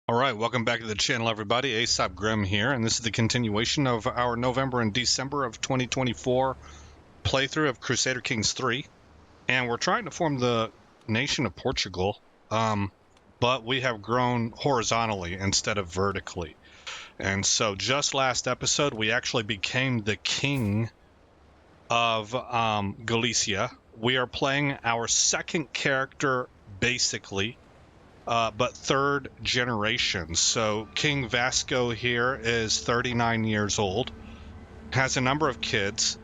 All right, welcome back to the channel, everybody. Aesop Grim here, and this is the continuation of our November and December of 2024 playthrough of Crusader Kings 3. And we're trying to form the nation of Portugal, but we have grown horizontally instead of vertically. And so just last episode, we actually became the king of Galicia. We are playing our second character, basically, but third generation. So King Vasco here is 39 years old, has a number of kids.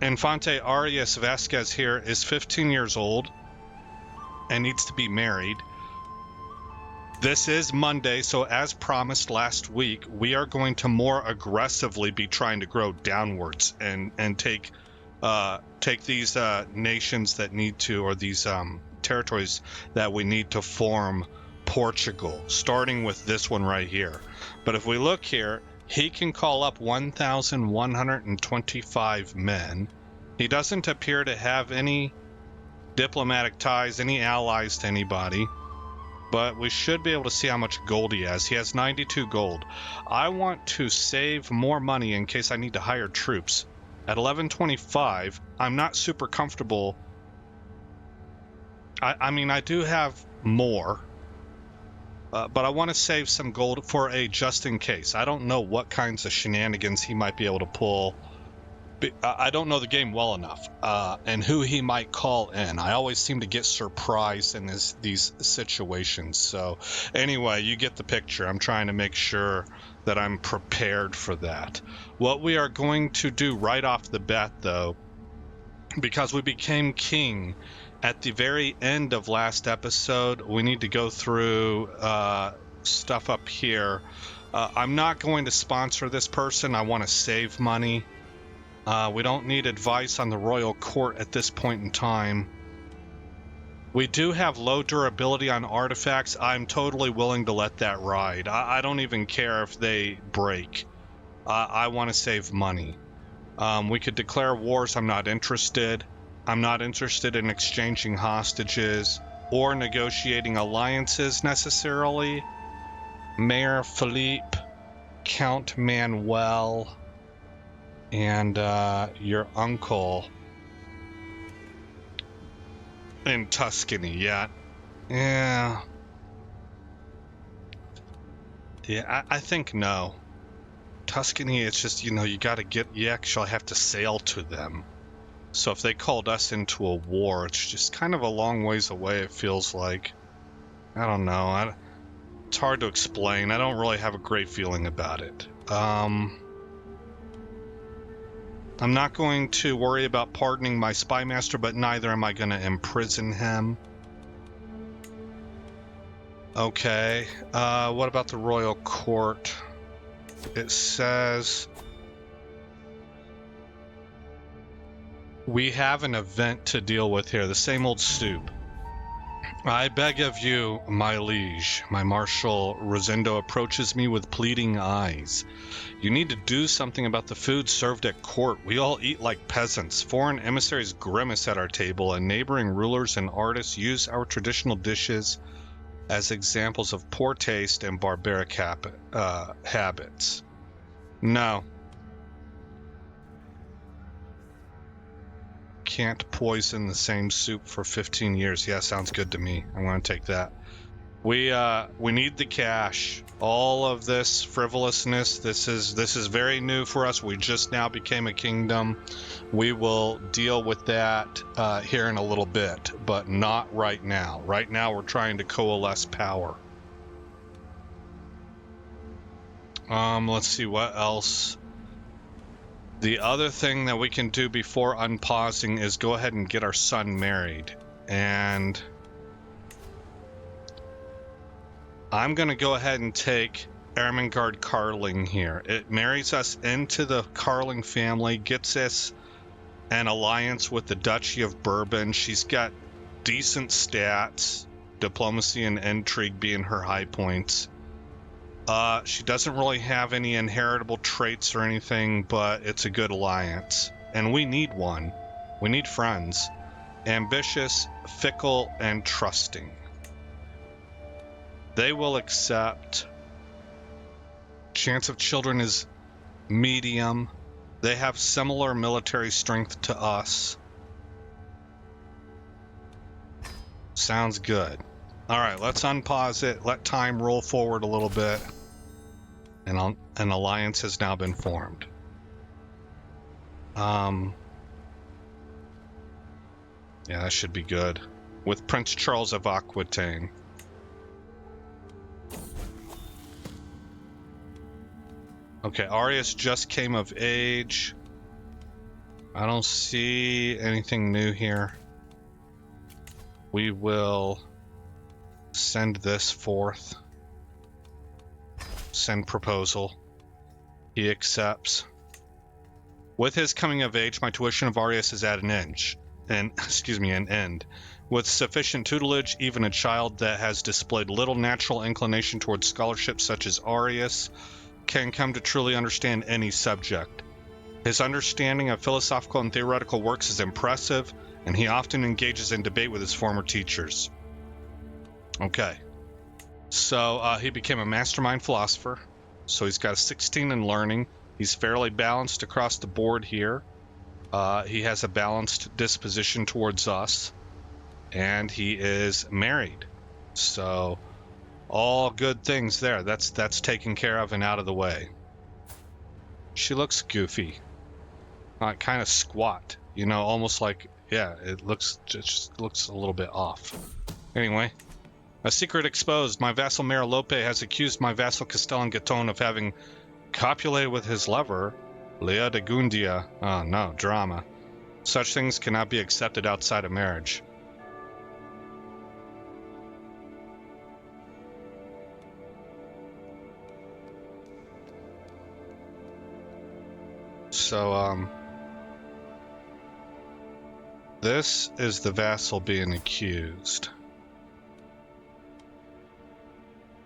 Infante Arias Vasquez here is 15 years old and needs to be married. This is Monday, so as promised last week, we are going to more aggressively be trying to grow downwards and take these nations that need to, or these territories that we need to form Portugal, starting with this one right here. But if we look here, he can call up 1,125 men. He doesn't appear to have any diplomatic ties, any allies to anybody, but we should be able to see how much gold he has. He has 92 gold. I want to save more money in case I need to hire troops. At 1125, I'm not super comfortable. I mean, I do have more, but I want to save some gold for a just in case. I don't know what kinds of shenanigans he might be able to pull. I don't know the game well enough, and who he might call in. I always seem to get surprised in these situations. So anyway, you get the picture. I'm trying to make sure that I'm prepared for that. What we are going to do right off the bat, though, because we became king at the very end of last episode, we need to go through stuff up here. I'm not going to sponsor this person. I want to save money. We don't need advice on the royal court at this point in time. We do have low durability on artifacts. I'm totally willing to let that ride. I don't even care if they break. I want to save money. We could declare wars. I'm not interested. I'm not interested in exchanging hostages or negotiating alliances necessarily. Mayor Philippe, Count Manuel, and your uncle in Tuscany. Yeah. I think no. Tuscany, it's just, you actually have to sail to them. So if they called us into a war, it's just kind of a long ways away, it feels like. I don't know. It's hard to explain. I don't really have a great feeling about it. I'm not going to worry about pardoning my spy master, but neither am I going to imprison him. Okay. What about the royal court? It says we have an event to deal with here, the same old soup. I beg of you, my liege. My Marshal Rosendo approaches me with pleading eyes. You need to do something about the food served at court. We all eat like peasants. Foreign emissaries grimace at our table, and neighboring rulers and artists use our traditional dishes as examples of poor taste and barbaric habits. No. Can't poison the same soup for 15 years. Yeah, sounds good to me. I'm going to take that. We need the cash. All of this frivolousness, this is very new for us. We just now became a kingdom. We will deal with that here in a little bit, but not right now. Right now we're trying to coalesce power. Let's see what else. The other thing that we can do before unpausing is go ahead and get our son married. And I'm going to go ahead and take Ermengarde Carling here. It marries us into the Carling family, gets us an alliance with the Duchy of Bourbon. She's got decent stats, diplomacy and intrigue being her high points. She doesn't really have any inheritable traits or anything, but it's a good alliance. And we need one. We need friends. Ambitious, fickle, and trusting. They will accept. Chance of children is medium. They have similar military strength to us. Sounds good. All right, let's unpause it. Let time roll forward a little bit. And an alliance has now been formed. Yeah, that should be good. With Prince Charles of Aquitaine. Okay, Arius just came of age. I don't see anything new here. We will send this forth. Send proposal. He accepts. With his coming of age, my tuition of Arius is at an end. With sufficient tutelage, even a child that has displayed little natural inclination towards scholarship such as Arius can come to truly understand any subject. His understanding of philosophical and theoretical works is impressive, and he often engages in debate with his former teachers. Okay. So he became a mastermind philosopher. So he's got a 16 in learning. He's fairly balanced across the board here. He has a balanced disposition towards us. And he is married. So all good things there. That's taken care of and out of the way. She looks goofy. Kind of squat. You know, almost like, yeah, it just looks a little bit off. Anyway. A secret exposed. My vassal Mayor Lope has accused my vassal Castellan Gaton of having copulated with his lover, Lea de Gundia. Oh no, drama. Such things cannot be accepted outside of marriage. So, this is the vassal being accused.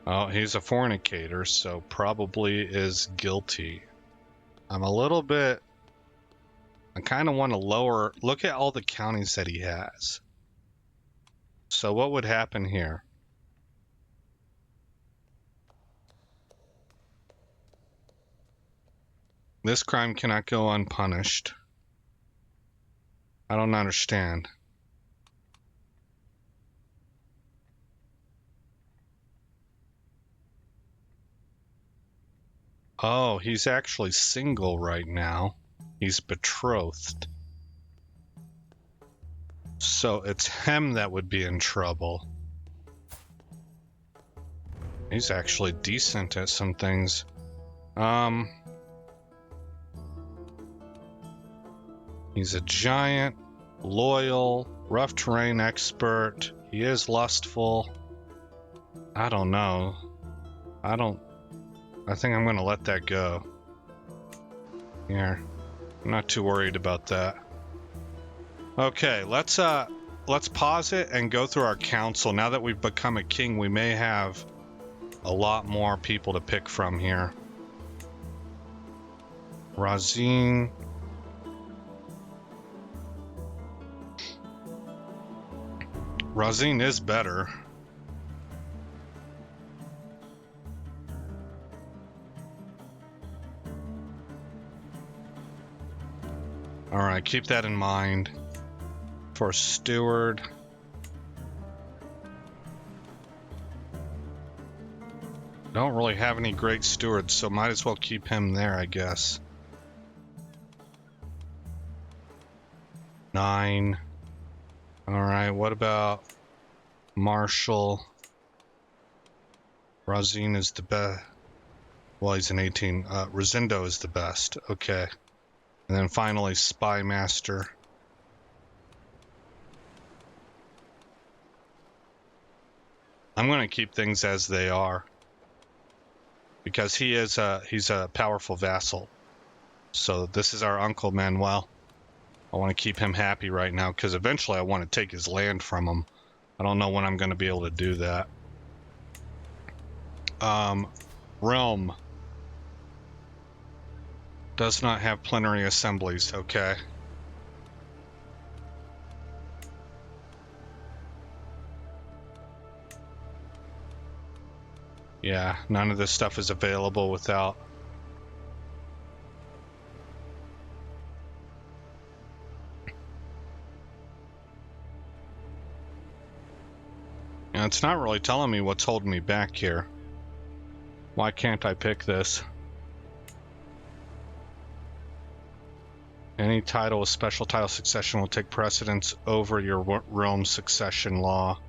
Oh, he's a fornicator, so probably is guilty. I kind of want to look at all the counties that he has. So what would happen here? This crime cannot go unpunished. I don't understand. Oh, he's actually single right now. He's betrothed. So it's him that would be in trouble. He's actually decent at some things. He's a giant, loyal, rough terrain expert. He is lustful. I don't know. I think I'm gonna let that go. Here. I'm not too worried about that. Okay, let's pause it and go through our council. Now that we've become a king, we may have a lot more people to pick from here. Razine. Razine is better. Alright, keep that in mind. For steward. Don't really have any great stewards, so might as well keep him there, I guess. 9. Alright, what about Marshal? Razine is the best. Well, he's an 18. Rosendo is the best. Okay. And then finally, Spy Master. I'm going to keep things as they are. Because he's a powerful vassal. So this is our Uncle Manuel. I want to keep him happy right now, because eventually I want to take his land from him. I don't know when I'm going to be able to do that. Realm. Does not have plenary assemblies, okay. Yeah, none of this stuff is available without... And it's not really telling me what's holding me back here. Why can't I pick this? Any title with special title succession will take precedence over your realm succession law.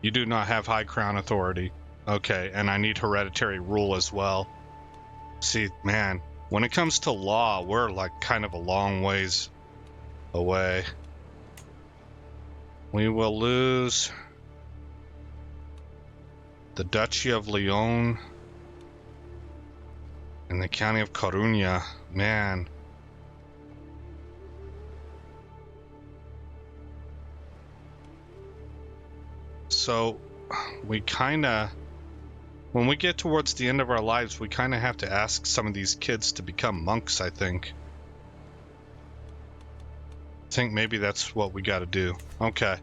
You do not have high crown authority. Okay, and I need hereditary rule as well. See, man, when it comes to law, we're like kind of a long ways away. We will lose the Duchy of Leon and the County of Coruña. Man. So we kind of, when we get towards the end of our lives, we kind of have to ask some of these kids to become monks, I think. I think maybe that's what we got to do. Okay.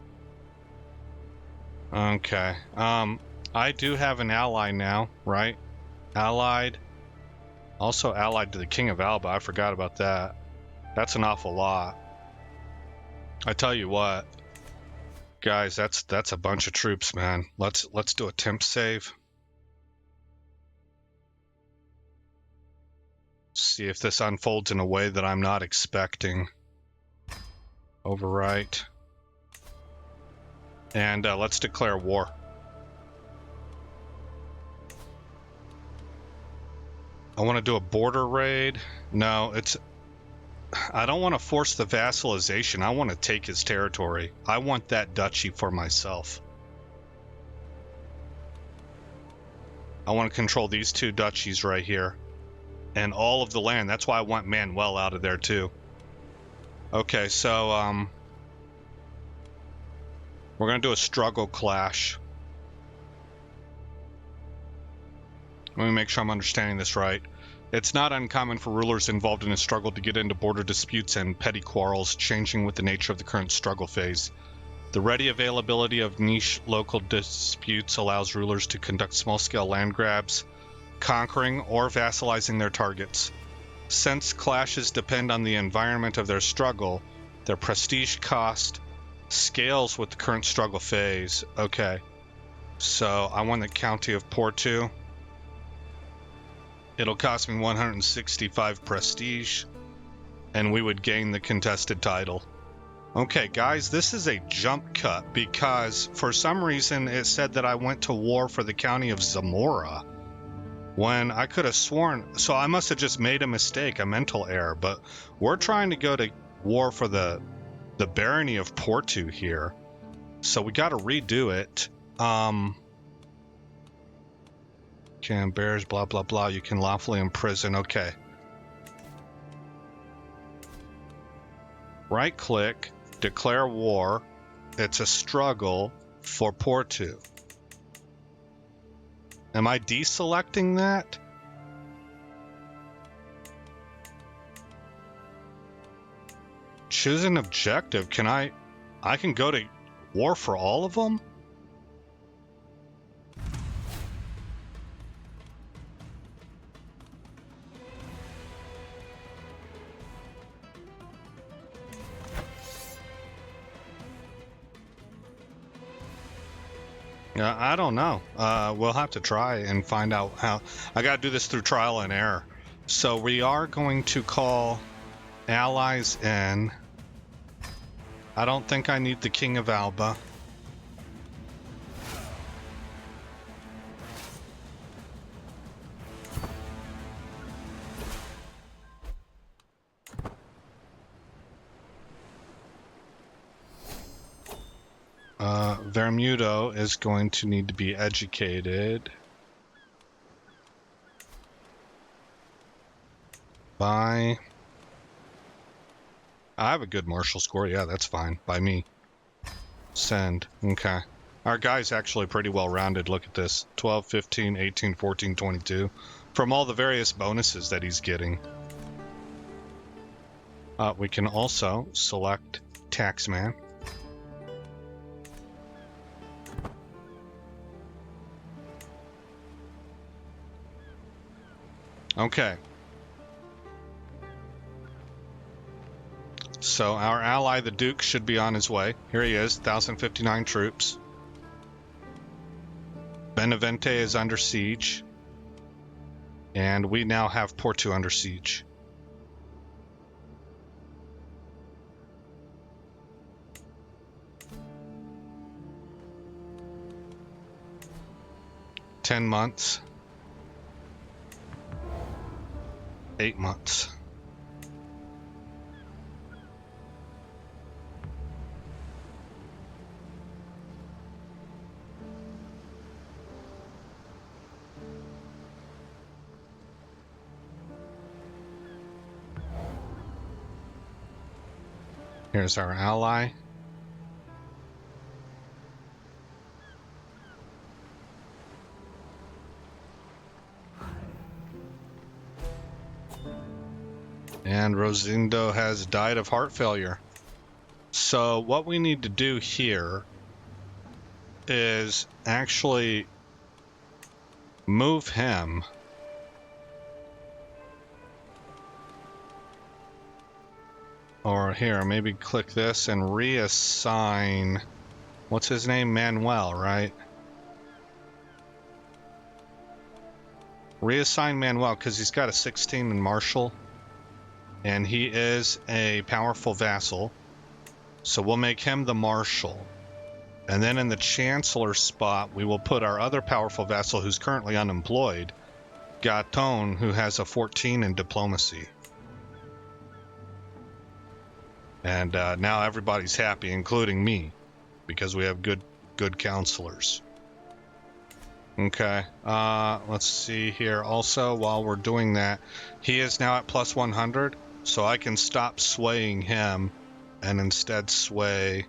Okay. I do have an ally now, right? Allied. Also allied to the King of Alba. I forgot about that. That's an awful lot. I tell you what, guys, that's a bunch of troops, man. Let's do a temp save. See if this unfolds in a way that I'm not expecting. Overwrite. And let's declare war. I want to do a border raid. No, I don't want to force the vassalization. I want to take his territory. I want that duchy for myself. I want to control these two duchies right here. And all of the land. That's why I want Manuel out of there too. Okay, so we're going to do a struggle clash. Let me make sure I'm understanding this right. It's not uncommon for rulers involved in a struggle to get into border disputes and petty quarrels, changing with the nature of the current struggle phase. The ready availability of niche local disputes allows rulers to conduct small-scale land grabs, conquering or vassalizing their targets. Since clashes depend on the environment of their struggle, their prestige cost scales with the current struggle phase. Okay, so I want the county of Porto. It'll cost me 165 prestige, and we would gain the contested title. Okay, guys, this is a jump cut because for some reason it said that I went to war for the county of Zamora when I could have sworn, so I must have just made a mistake, a mental error, but we're trying to go to war for the barony of Porto here. So we got to redo it. Can bears, blah, blah, blah. You can lawfully imprison. Okay. Right click, declare war. It's a struggle for Porto. Am I deselecting that? Choose an objective. Can I can go to war for all of them? I don't know. We'll have to try and find out how. I gotta do this through trial and error. So we are going to call allies in. I don't think I need the King of Alba. Vermudo is going to need to be educated by... I have a good martial score. Yeah, that's fine. By me. Send. Okay. Our guy's actually pretty well rounded. Look at this. 12, 15, 18, 14, 22. From all the various bonuses that he's getting. We can also select Taxman. Okay. So our ally, the Duke, should be on his way. Here he is, 1,059 troops. Benevente is under siege. And we now have Porto under siege. $10 months. 8 months. Here's our ally. And Rosindo has died of heart failure. So what we need to do here is actually move him or here, maybe click this and reassign, what's his name? Manuel, right? Reassign Manuel because he's got a 16 in martial and he is a powerful vassal. So we'll make him the marshal. And then in the chancellor spot, we will put our other powerful vassal who's currently unemployed, Gaton, who has a 14 in diplomacy. And now everybody's happy, including me, because we have good counselors. Okay, let's see here. Also, while we're doing that, he is now at plus 100, so I can stop swaying him and instead sway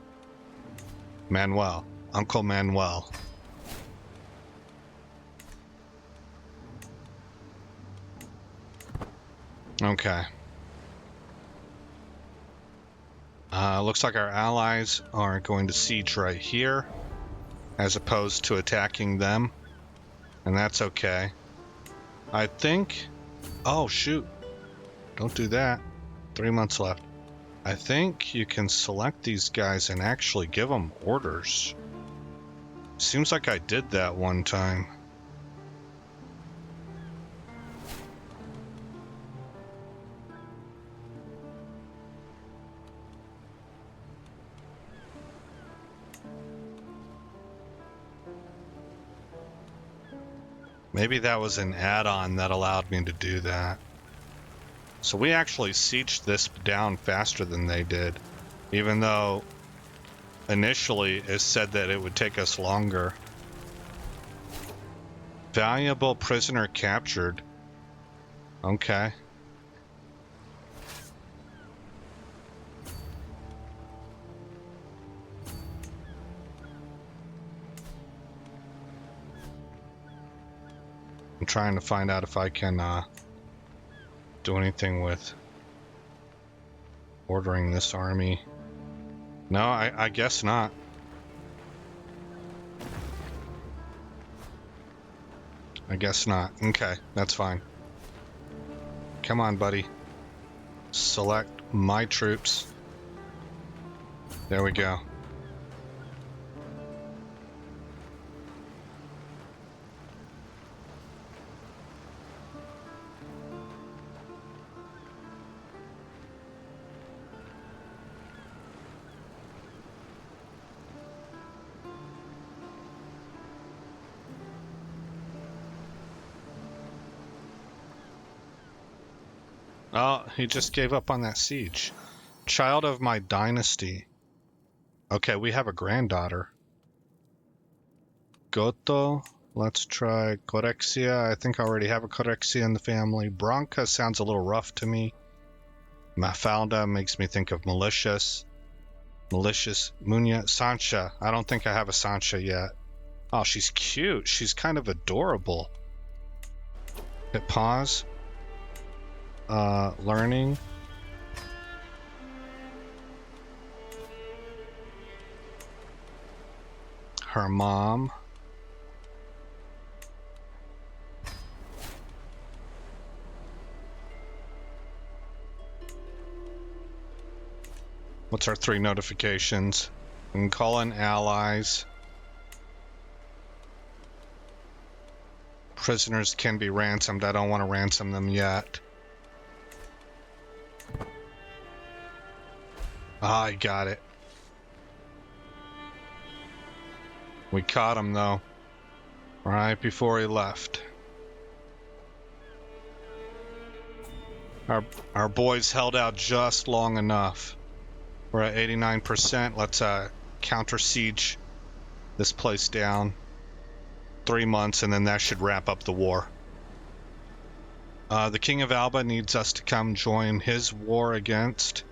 Manuel, Uncle Manuel. Okay. Looks like our allies are going to siege right here, as opposed to attacking them, and that's okay. I think... Oh, shoot. Don't do that. 3 months left. I think you can select these guys and actually give them orders. Seems like I did that one time. Maybe that was an add-on that allowed me to do that. So we actually sieged this down faster than they did, even though initially it said that it would take us longer. Valuable prisoner captured. Okay. I'm trying to find out if I can do anything with ordering this army. No, I guess not. I guess not. Okay, that's fine. Come on, buddy. Select my troops. There we go. Oh, he just gave up on that siege. Child of my dynasty. Okay, we have a granddaughter. Goto. Let's try Corexia. I think I already have a Corexia in the family. Branca sounds a little rough to me. Mafalda makes me think of malicious. Malicious. Munya. Sancha. I don't think I have a Sancha yet. Oh, she's cute. She's kind of adorable. Hit pause. Learning. Her mom. What's our 3 notifications? We can call in allies. Prisoners can be ransomed. I don't want to ransom them yet. I got it. We caught him, though, right before he left. Our boys held out just long enough. We're at 89%. Let's counter siege this place down. 3 months, and then that should wrap up the war. The King of Alba needs us to come join his war against...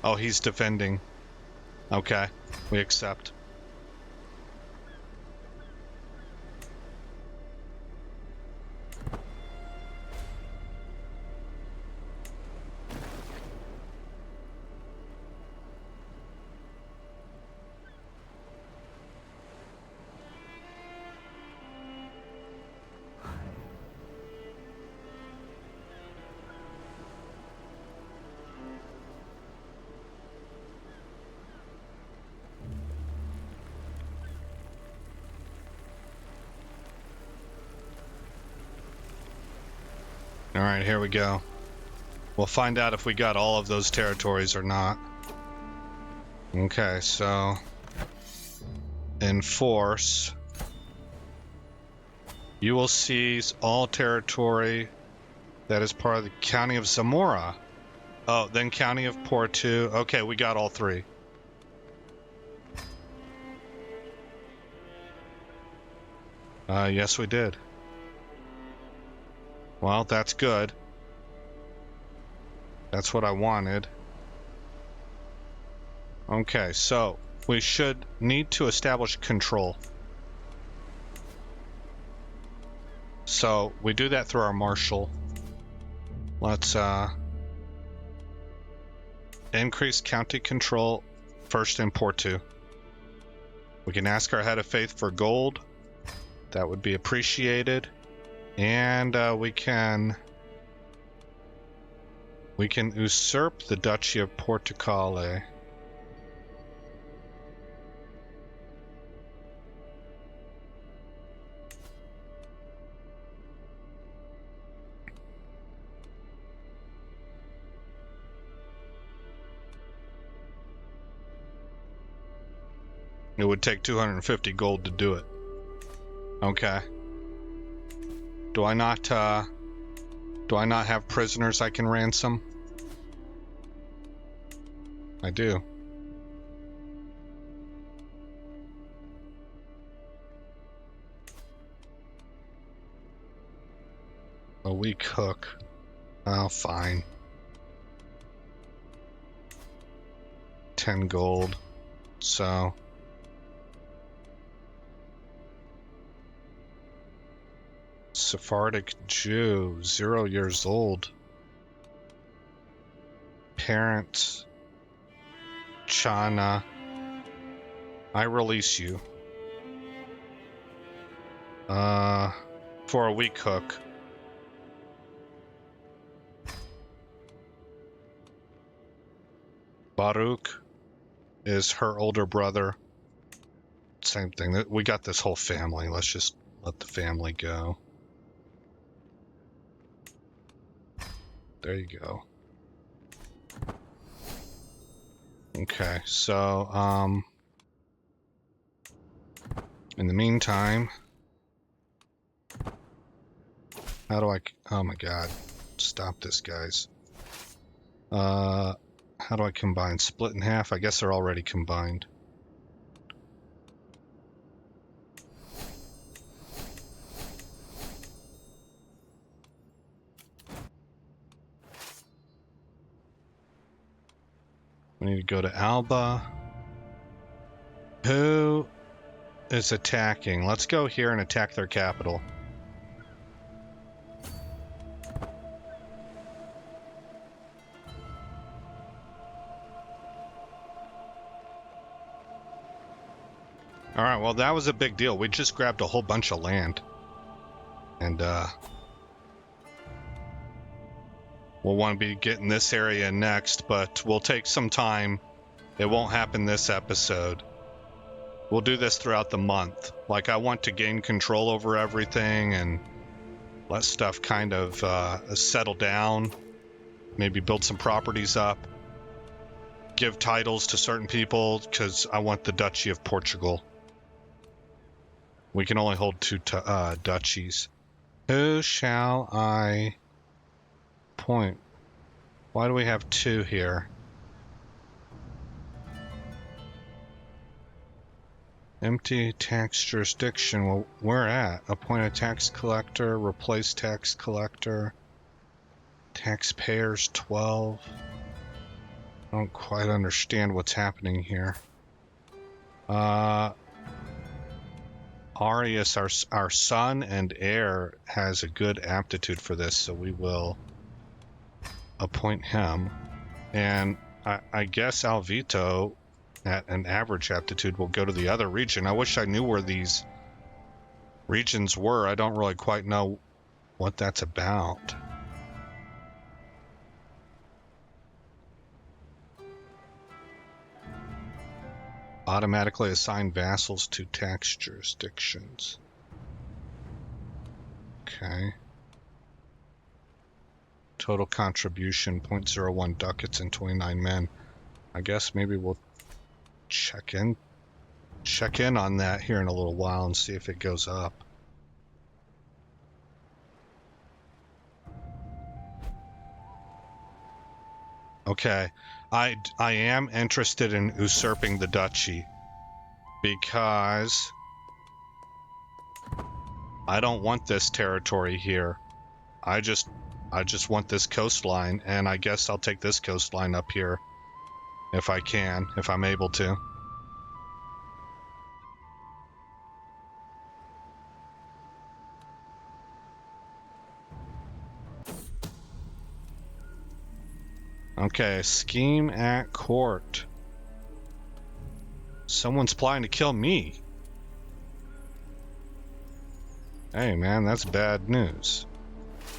Oh, he's defending. Okay, we accept. All right, here we go. We'll find out if we got all of those territories or not. Okay, so enforce. You will seize all territory that is part of the County of Zamora. Oh, then County of Porto. Okay, we got all 3. Yes, we did. Well, that's good. That's what I wanted. Okay, so we should need to establish control. So we do that through our marshal. Let's increase county control first in Porto. We can ask our head of faith for gold. That would be appreciated. And we can usurp the Duchy of Portugal. It would take 250 gold to do it. Okay. Do I not have prisoners I can ransom? I do. A weak hook. Oh, fine. 10 gold. So... Sephardic Jew, 0 years old. Parents, Chana. I release you. For a weak hook. Baruch is her older brother. Same thing. We got this whole family. Let's just let the family go. There you go. Okay, so, in the meantime, how do I, oh my god, stop this, guys. How do I combine? Split in half? I guess they're already combined. We need to go to Alba. Who is attacking? Let's go here and attack their capital. Alright, well that was a big deal. We just grabbed a whole bunch of land. And We'll want to be getting this area next, but we'll take some time. It won't happen this episode. We'll do this throughout the month. Like, I want to gain control over everything and let stuff kind of settle down. Maybe build some properties up. Give titles to certain people, because I want the Duchy of Portugal. We can only hold 2 duchies. Who shall I point? Why do we have 2 here? Empty tax jurisdiction. Well, where at? Appoint a tax collector, replace tax collector. Taxpayers 12. I don't quite understand what's happening here. Arius, our son and heir, has a good aptitude for this, so we will appoint him. And I guess Alvito, at an average aptitude, will go to the other region. I wish I knew where these regions were. I don't really quite know what that's about. Automatically assign vassals to tax jurisdictions. Okay. Total contribution 0.01 ducats and 29 men. I guess maybe we'll check in on that here in a little while and see if it goes up. Okay, I am interested in usurping the duchy because I don't want this territory here. I just want this coastline, and I guess I'll take this coastline up here if I can, if I'm able to. Okay, scheme at court. Someone's plotting to kill me. Hey man, that's bad news.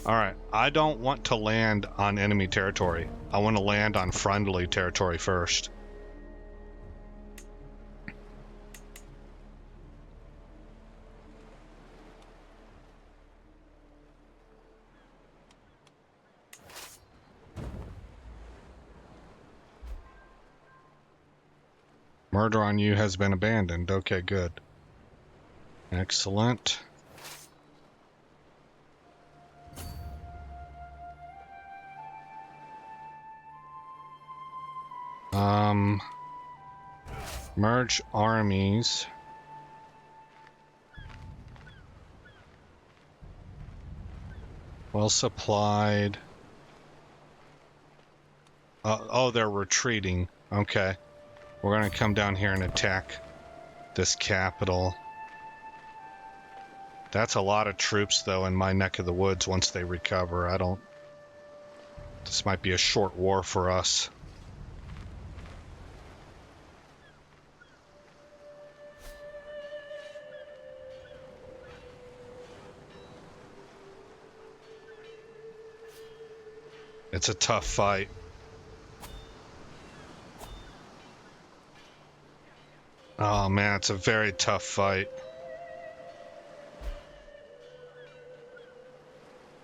Alright, I don't want to land on enemy territory. I want to land on friendly territory first. Murder on you has been abandoned. Okay, good. Excellent. Merge armies. Well supplied. Oh, they're retreating. Okay. We're gonna come down here and attack this capital. That's a lot of troops, though, in my neck of the woods once they recover. This might be a short war for us. It's a tough fight. Oh man, it's a very tough fight.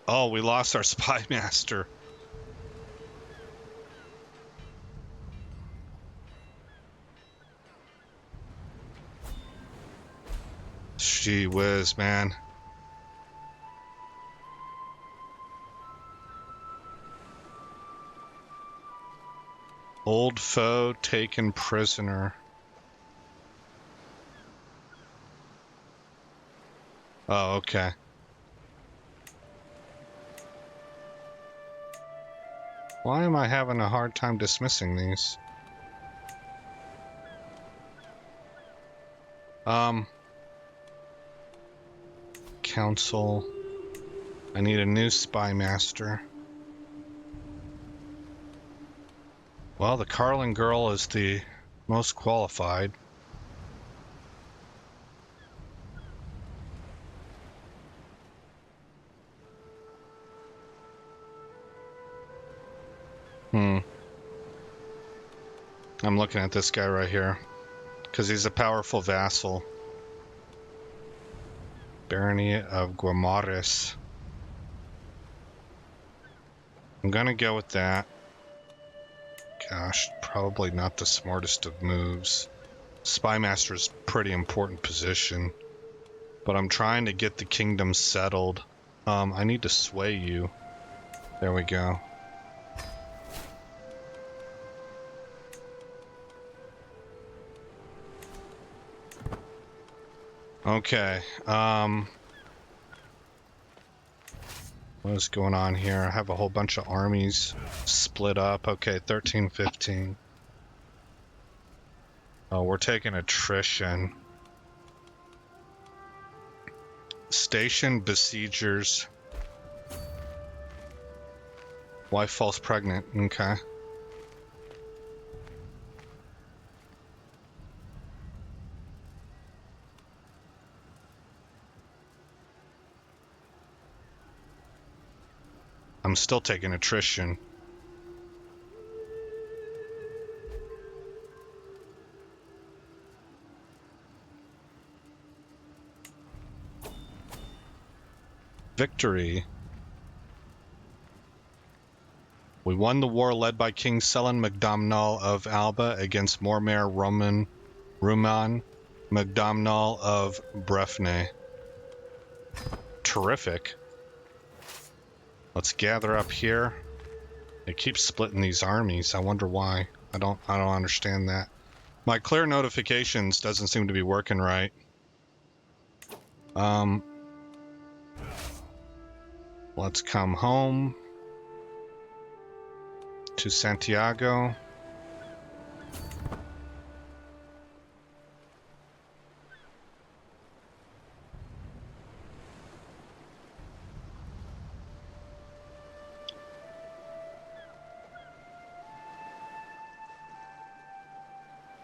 Oh, we lost our spy master. Gee whiz, man. Old foe taken prisoner. Oh, okay. Why am I having a hard time dismissing these? Council. I need a new spy master. Well, the Carlin girl is the most qualified. I'm looking at this guy right here because he's a powerful vassal. Barony of Guimares. I'm gonna go with that. Gosh, probably not the smartest of moves. Spymaster's pretty important position, but I'm trying to get the kingdom settled. I need to sway you. There we go. Okay, what is going on here? I have a whole bunch of armies split up. Okay, 13, 15. Oh, we're taking attrition. Station besiegers. Wife falls pregnant. Okay. I'm still taking attrition. Victory. We won the war led by King Selan Macdomnall of Alba against Mormaer Ruman Macdomnall of Brefne. Terrific. Let's gather up here. It keeps splitting these armies. I wonder why. I don't understand that. My clear notifications doesn't seem to be working right. Let's come home to Santiago.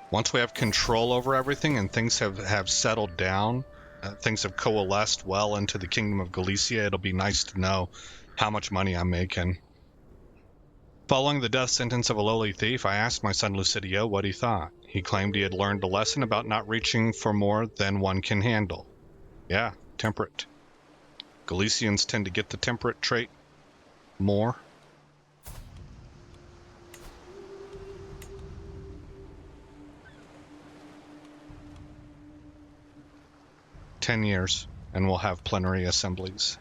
Once we have control over everything and things have settled down, things have coalesced well into the Kingdom of Galicia, it'll be nice to know how much money I'm making. Following the death sentence of a lowly thief, I asked my son Lucidio what he thought. He claimed he had learned a lesson about not reaching for more than one can handle. Yeah, temperate. Galicians tend to get the temperate trait more. "10 years, and we'll have plenary assemblies."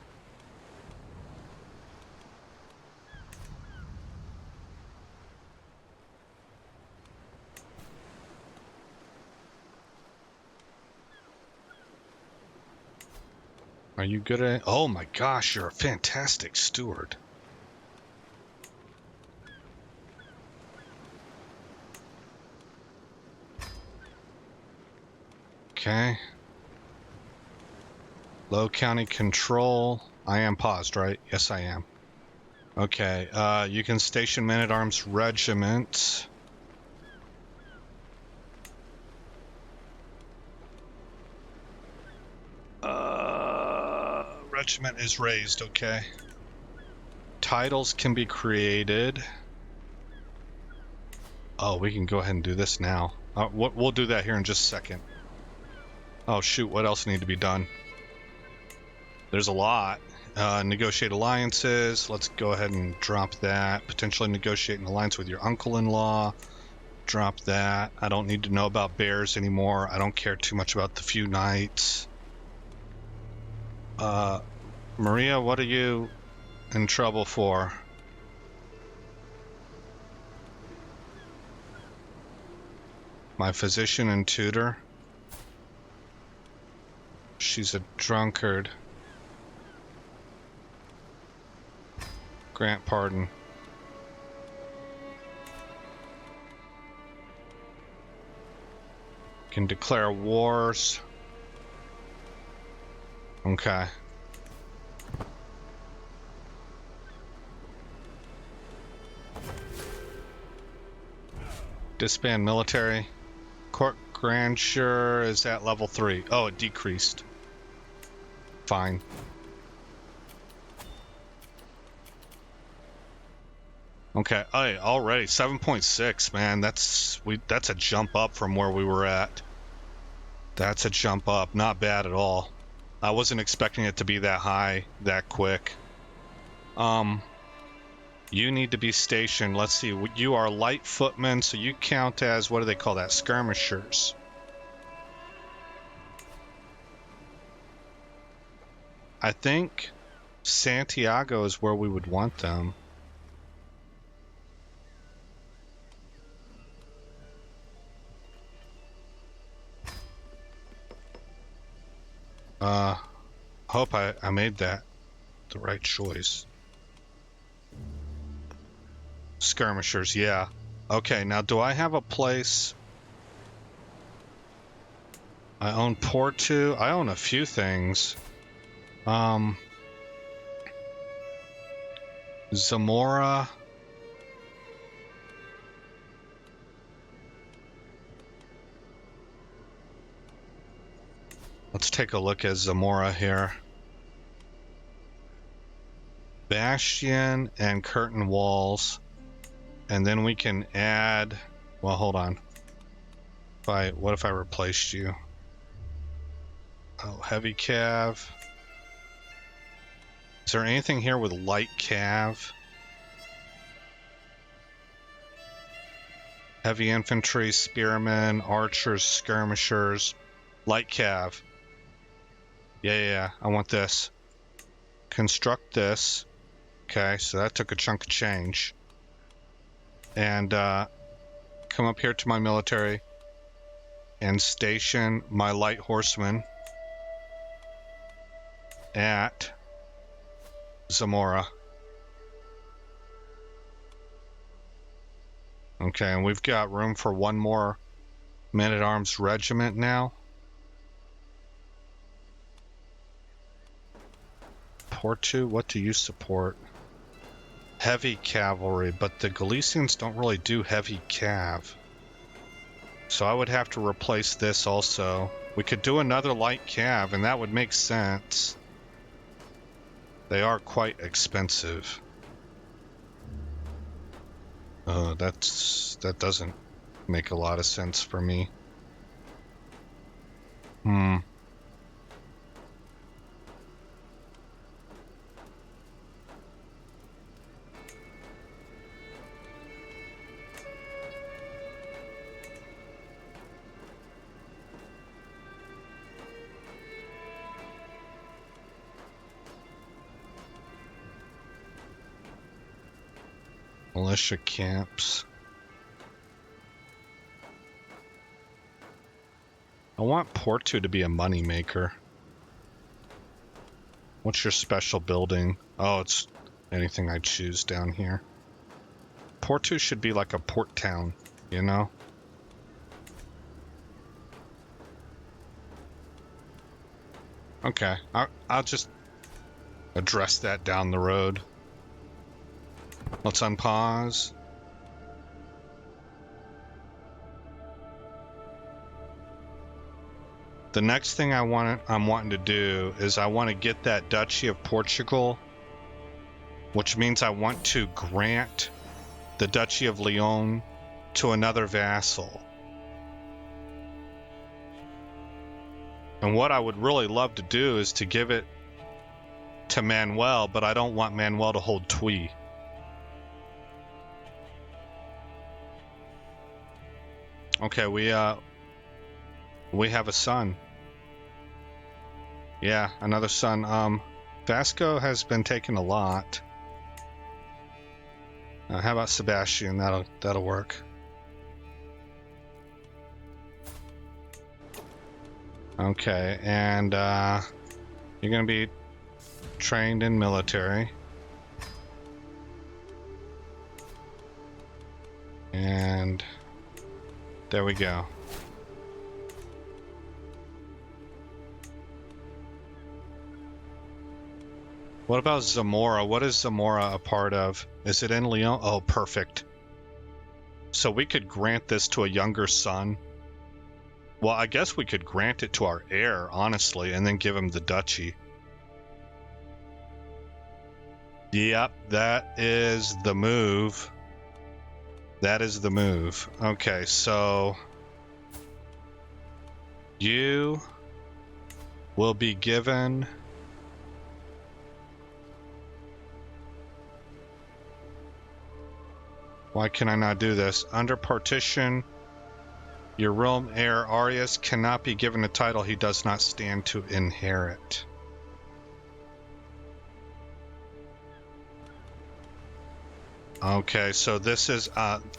Are you good at it? Oh my gosh, you're a fantastic steward. Okay. Low county control. I am paused, right? Yes, I am. Okay, you can station men-at-arms regiment. Regiment is raised, okay. Titles can be created. Oh, we can go ahead and do this now. We'll do that here in just a second. Oh shoot, what else need to be done? There's a lot. Negotiate alliances. Let's go ahead and drop that. Potentially negotiate an alliance with your uncle-in-law. Drop that. I don't need to know about bears anymore. I don't care too much about the few knights. Maria, what are you in trouble for? My physician and tutor. She's a drunkard. Grant pardon. Can declare wars. Okay. Disband military. Court grandeur is at level 3. Oh, it decreased. Fine. Okay, hey, already 7.6, man. That's a jump up from where we were at. That's a jump up. Not bad at all. I wasn't expecting it to be that high that quick. You need to be stationed. Let's see. You are light footmen, so you count as, what do they call that? Skirmishers. I think Santiago is where we would want them. Hope I made that the right choice. Skirmishers, yeah. Okay, now do I have a place? I own Porto. I own a few things. Zamora. Let's take a look at Zamora here. Bastion and curtain walls. And then we can add, well, hold on. What if I replaced you? Oh, heavy cav. Is there anything here with light cav? Heavy infantry, spearmen, archers, skirmishers, light cav. Yeah, I want this. Construct this. Okay, so that took a chunk of change. And come up here to my military and station my light horsemen at Zamora. Okay, and we've got room for one more men-at-arms regiment now. Porto, what do you support? Heavy cavalry, but the Galicians don't really do heavy cav. So I would have to replace this also. We could do another light cav, and that would make sense. They are quite expensive. That doesn't make a lot of sense for me. Militia camps. I want Porto to be a money maker. What's your special building? Oh, it's anything I choose down here. Porto should be like a port town, you know? Okay, I'll just address that down the road. Let's unpause. The next thing I'm wanting to do is I want to get that Duchy of Portugal, which means I want to grant the Duchy of Leon to another vassal. And what I would really love to do is to give it to Manuel, but I don't want Manuel to hold Tui. Okay, we have a son. Yeah, another son. Vasco has been taking a lot. How about Sebastian? That'll work. Okay, and you're gonna be trained in military. And there we go. What about Zamora? What is Zamora a part of? Is it in Leon? Oh, perfect. So we could grant this to a younger son. Well, I guess we could grant it to our heir, honestly, and then give him the duchy. Yep, that is the move. That is the move. Okay, so you will be given why can I not do this? Under partition, your realm heir Arius cannot be given a title he does not stand to inherit. Okay, so this is,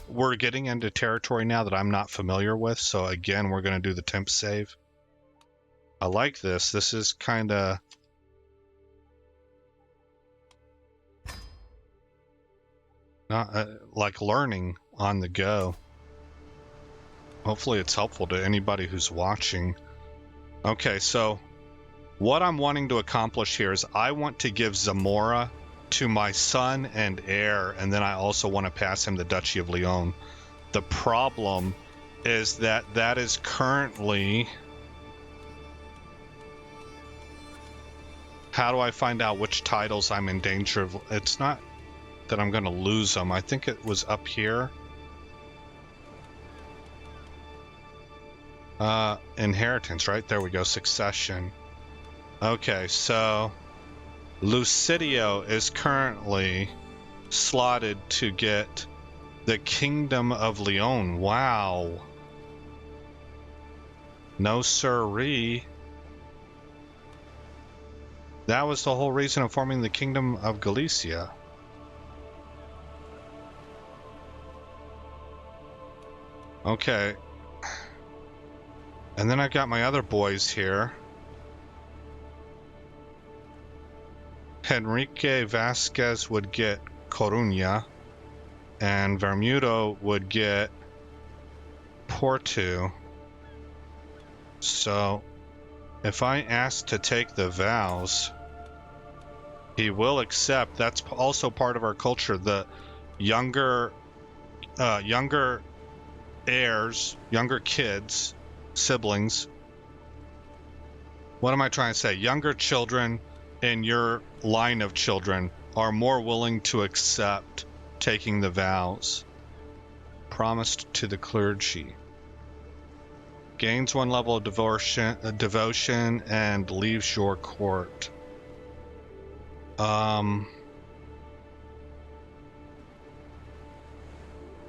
we're getting into territory now that I'm not familiar with, so again, we're going to do the temp save. I like this. This is kind of... not like learning on the go. Hopefully it's helpful to anybody who's watching. Okay, so what I'm wanting to accomplish here is I want to give Zamora to my son and heir, and then I also want to pass him the Duchy of Leon. The problem is that that is currently... How do I find out which titles I'm in danger of? It's not that I'm going to lose them. I think it was up here. Inheritance, right? There we go. Succession. Okay, so Lucidio is currently slotted to get the Kingdom of Leon. Wow. No sirree. That was the whole reason of forming the Kingdom of Galicia. Okay. And then I got my other boys here. Henrique Vasquez would get Coruña, and Bermudo would get Porto. So, if I ask to take the vows, he will accept. That's also part of our culture. The younger heirs, younger kids, siblings. What am I trying to say? Younger children in your line of children are more willing to accept taking the vows. Promised to the clergy. Gains 1 level of devotion and leaves your court.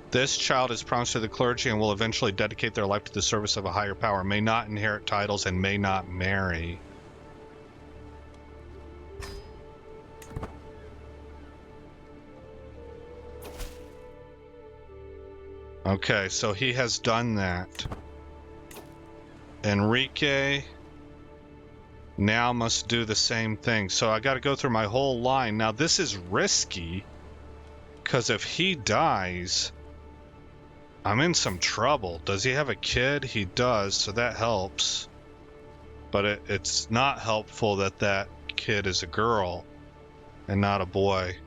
This child is promised to the clergy and will eventually dedicate their life to the service of a higher power. May not inherit titles and may not marry. Okay, so he has done that. Enrique now must do the same thing. So I got to go through my whole line. Now this is risky because if he dies, I'm in some trouble. Does he have a kid? He does, so that helps. But it's not helpful that that kid is a girl and not a boy.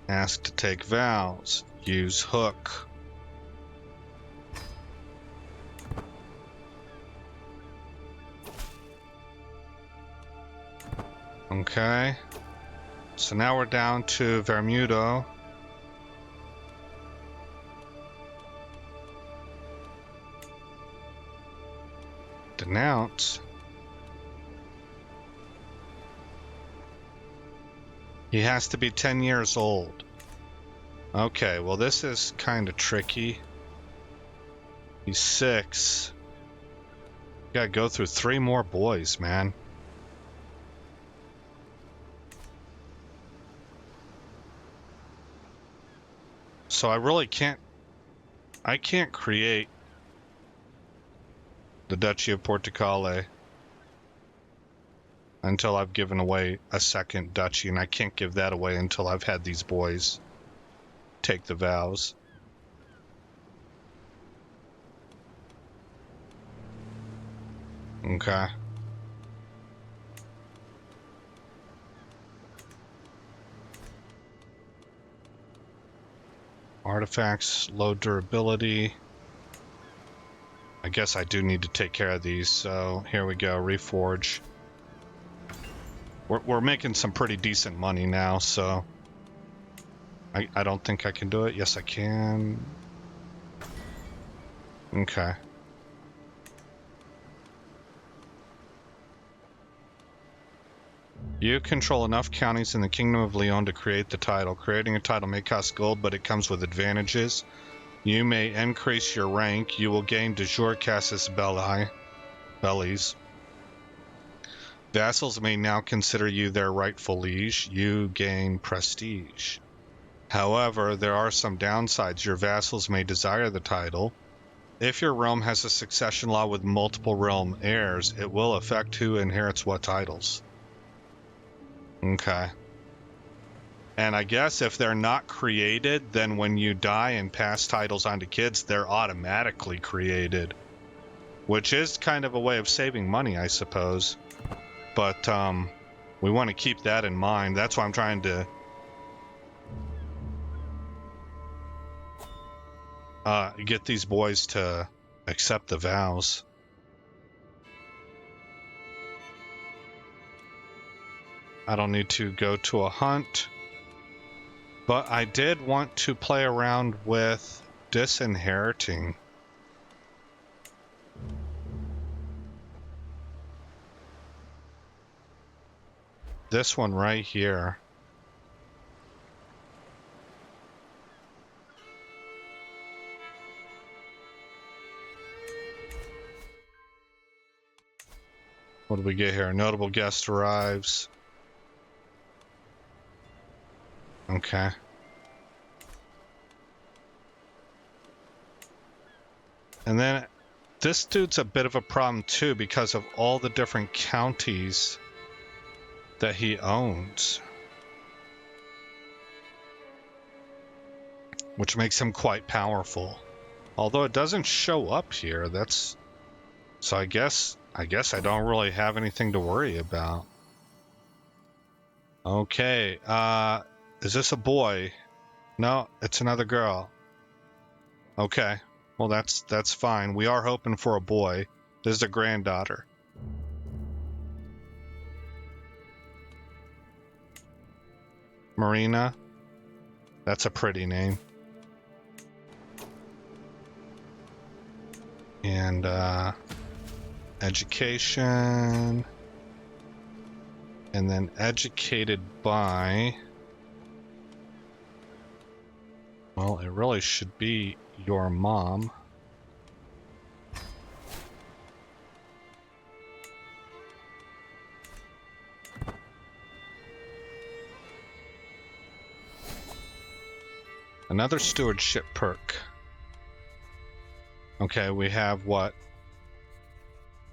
Ask to take vows. Use hook. Okay. So now we're down to Bermudo. Denounce. He has to be 10 years old. Okay, well this is kind of tricky. He's 6. Gotta go through 3 more boys, man. So I really can't... I can't create the Duchy of Portugal until I've given away a second duchy, and I can't give that away until I've had these boys take the vows. Okay. Artifacts, low durability. I guess I do need to take care of these, so here we go, reforge. We're making some pretty decent money now, so I don't think I can do it. Yes, I can. Okay. You control enough counties in the Kingdom of Leon to create the title. Creating a title may cost gold, but it comes with advantages. You may increase your rank. You will gain de jure casus bellis. Vassals may now consider you their rightful liege. You gain prestige. However, there are some downsides. Your vassals may desire the title. If your realm has a succession law with multiple realm heirs, it will affect who inherits what titles. Okay. And I guess if they're not created, then when you die and pass titles on to kids, they're automatically created. Which is kind of a way of saving money, I suppose. But we want to keep that in mind. That's why I'm trying to get these boys to accept the vows. I don't need to go to a hunt. But I did want to play around with disinheriting. This one right here. What do we get here? Notable guest arrives. Okay. And then this dude's a bit of a problem too because of all the different counties that he owns. Which makes him quite powerful. Although it doesn't show up here, that's... So I guess I don't really have anything to worry about. Okay, is this a boy? No, it's another girl. Okay, well that's fine. We are hoping for a boy. This is a granddaughter. Marina. That's a pretty name. And education. And then educated by... Well, it really should be your mom. Another stewardship perk. Okay, we have what?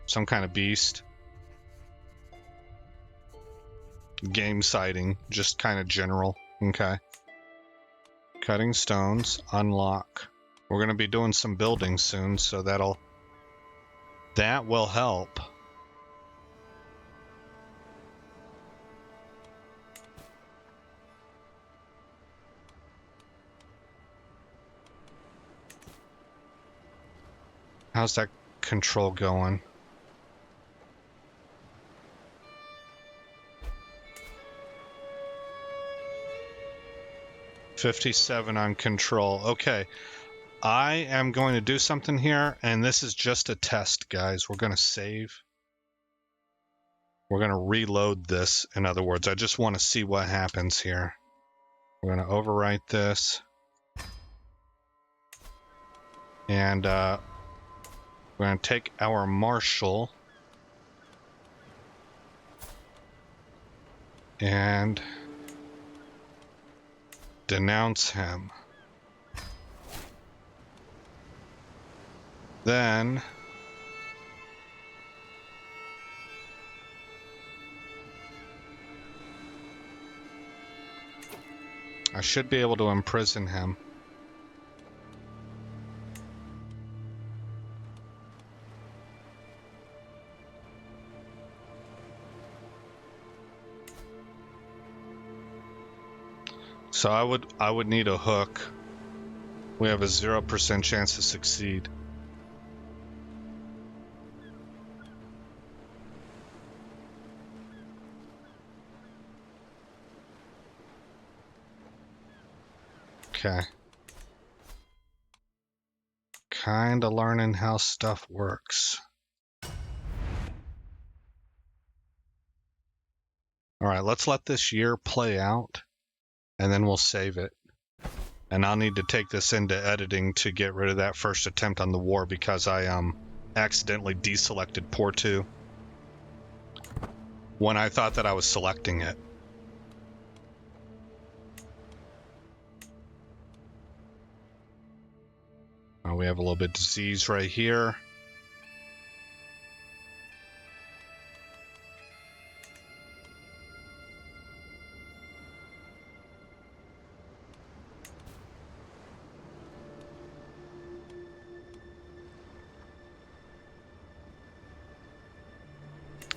Some kind of beast. Game sighting, just kind of general. Okay. Cutting stones, unlock. We're going to be doing some building soon, so that will help. How's that control going? $57 on control. Okay. I am going to do something here, and this is just a test, guys. We're going to save. We're going to reload this, in other words. I just want to see what happens here. We're going to overwrite this. And we're going to take our marshal and denounce him. Then I should be able to imprison him. So I would need a hook. We have a 0% chance to succeed. Okay. Kinda learning how stuff works. Alright, let's let this year play out, and then we'll save it. And I'll need to take this into editing to get rid of that first attempt on the war because I accidentally deselected Portu when I thought that I was selecting it. We have a little bit of disease right here.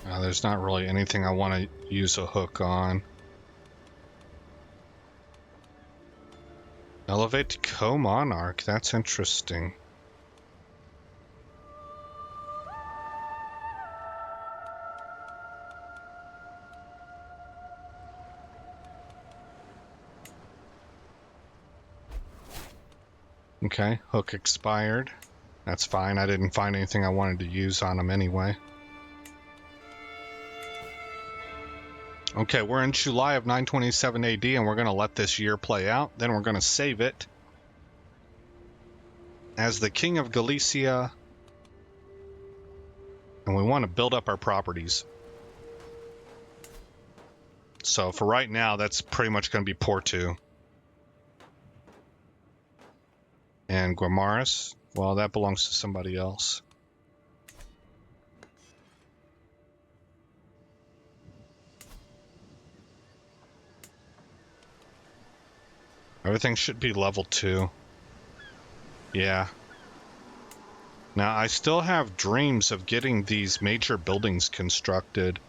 There's not really anything I want to use a hook on. Elevate to co-monarch. That's interesting. Okay, hook expired. That's fine. I didn't find anything I wanted to use on him anyway. Okay, we're in July of 927 AD, and we're going to let this year play out. Then we're going to save it as the King of Galicia. And we want to build up our properties. So for right now, that's pretty much going to be Portu. And Guimaras, well, that belongs to somebody else. Everything should be level 2. Yeah. Now, I still have dreams of getting these major buildings constructed.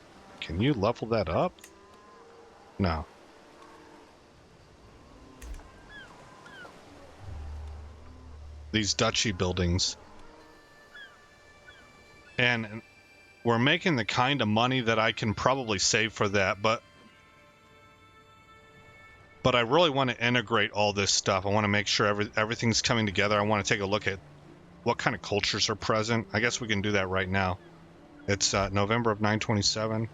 Can you level that up? No. These duchy buildings. And we're making the kind of money that I can probably save for that, but I really want to integrate all this stuff. I want to make sure everything's coming together. I want to take a look at what kind of cultures are present. I guess we can do that right now. It's November of 927.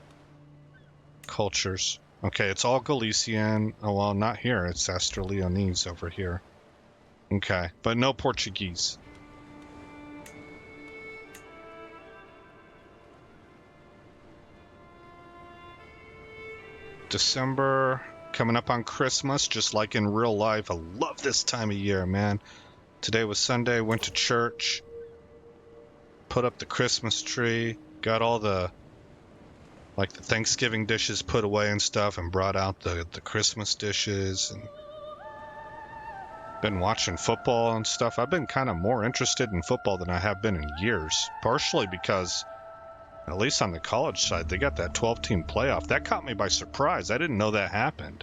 Cultures. Okay, it's all Galician. Oh, well, not here. It's Astur-Leonese over here. Okay, but no Portuguese. December, coming up on Christmas, just like in real life. I love this time of year, man. Today was Sunday, went to church, put up the Christmas tree, got all the Thanksgiving dishes put away and stuff, and brought out the Christmas dishes, and been watching football and stuff. I've been kind of more interested in football than I have been in years, partially because, at least on the college side, they got that 12-team playoff. That caught me by surprise. I didn't know that happened.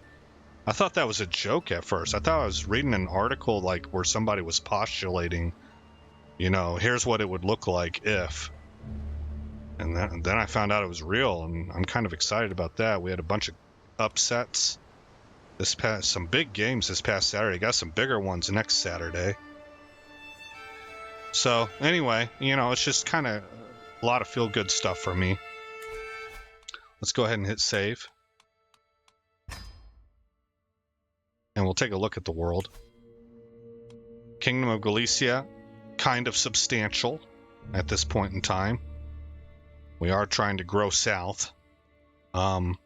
I thought that was a joke at first. I thought I was reading an article where somebody was postulating, here's what it would look like if. And then I found out it was real, and I'm kind of excited about that. We had a bunch of upsets some big games this past Saturday. Got some bigger ones next Saturday. So anyway, it's just kind of a lot of feel-good stuff for me. Let's go ahead and hit save. And we'll take a look at the world. Kingdom of Galicia, kind of substantial at this point in time. We are trying to grow south. The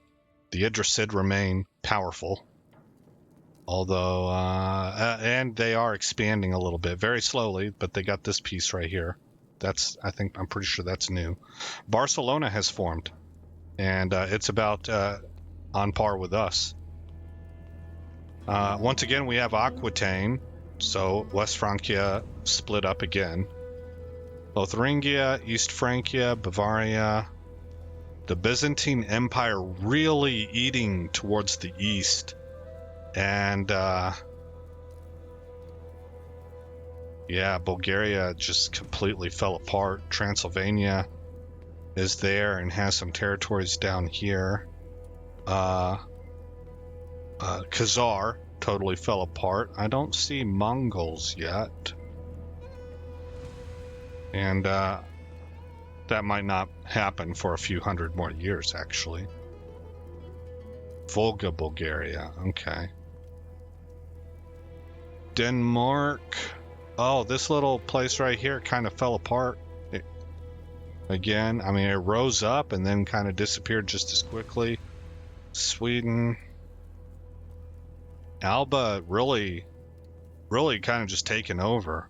Idrisid remain powerful. Although, and they are expanding a little bit, very slowly, but they got this piece right here. I'm pretty sure that's new. Barcelona has formed, and it's about on par with us. Once again, we have Aquitaine, so West Francia split up again. Lotharingia, East Francia, Bavaria. The Byzantine Empire really eating towards the east. And, yeah, Bulgaria just completely fell apart. Transylvania is there and has some territories down here. Khazar totally fell apart. I don't see Mongols yet. And that might not happen for a few hundred more years, actually. Volga, Bulgaria. Okay. Denmark. Oh, this little place right here kind of fell apart. Again, I mean, it rose up and then kind of disappeared just as quickly. Sweden. Alba really kind of just taken over.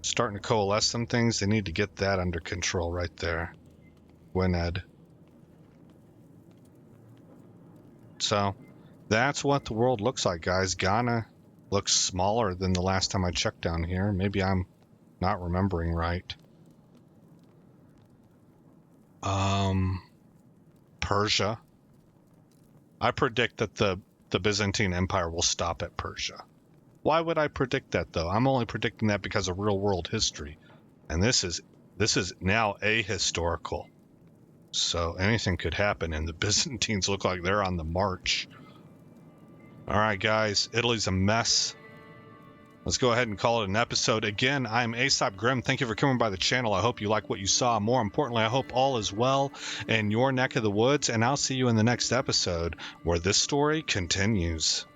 Starting to coalesce some things. They need to get that under control right there. Gwynedd. So, that's what the world looks like, guys. Ghana looks smaller than the last time I checked down here. Maybe I'm not remembering right. Persia. I predict that the Byzantine Empire will stop at Persia. Why would I predict that, though? I'm only predicting that because of real world history. And this is now ahistorical. So anything could happen, and the Byzantines look like they're on the march. All right, guys, Italy's a mess. Let's go ahead and call it an episode. Again, I'm Aesop Grimm. Thank you for coming by the channel. I hope you like what you saw. More importantly, I hope all is well in your neck of the woods, and I'll see you in the next episode where this story continues.